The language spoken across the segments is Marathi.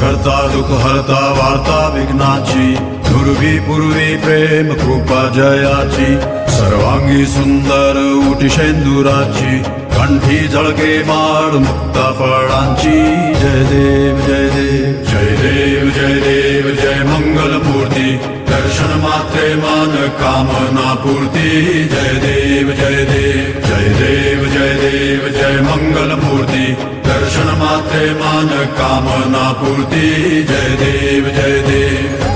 करता दुःख हरता वार्ता विघ्नाची, दुर्वी पूर्वी प्रेम कृपा जयाची, सर्वांगी सुंदर उटी शेंदुराची, कंठी झळके माळ मुक्ता फळांची. जय देव जय देव जय देव जय देव जय मंगल मूर्ती, दर्शन मात्रे मान कामना पूर्ती. जय देव जय देव जय देव जय देव जय मंगल मूर्ती, दर्शन मात्रे मान कामना पूर्ती. जय देव जय देव.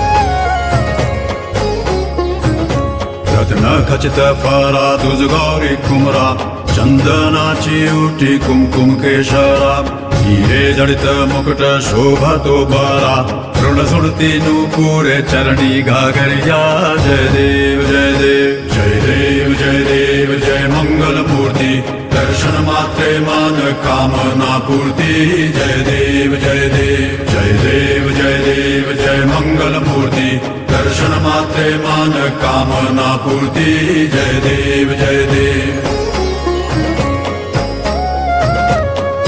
रत्न खचित फरा तुझ गौरी कुमरा, चंदनाची उटी कुमकुम केशरा, हिरे जडित मुकुट शोभतो बरा, ऋण सुरती नूपुरे चरणी घागरिया. जय देव जय देव जय देव जय देव जय मंगल मूर्ती, दर्शन मात्रे मान कामना पूर्ती. जय देव जय देव जय देव जय देव जय मंगल मूर्ती, दर्शन मात्रे मान कामना पूर्ती. जय देव जय देव.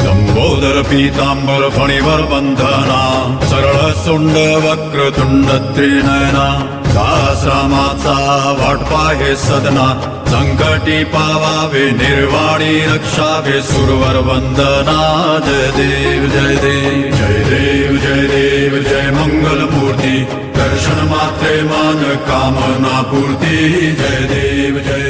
लंबोदर पीतांबर फणीवर बंधना, सरळ सोंड वक्रतुंड त्रिनयना, दासरामाचा वाटपा हे सदना, संकटी पावावे निर्वाणी रक्षावे सुरवर वंदना. जय देव जय देव जय देव जय देव जय मंगल मूर्ती, दर्शन मात्रे मान कामना पूर्ती. जय देव जय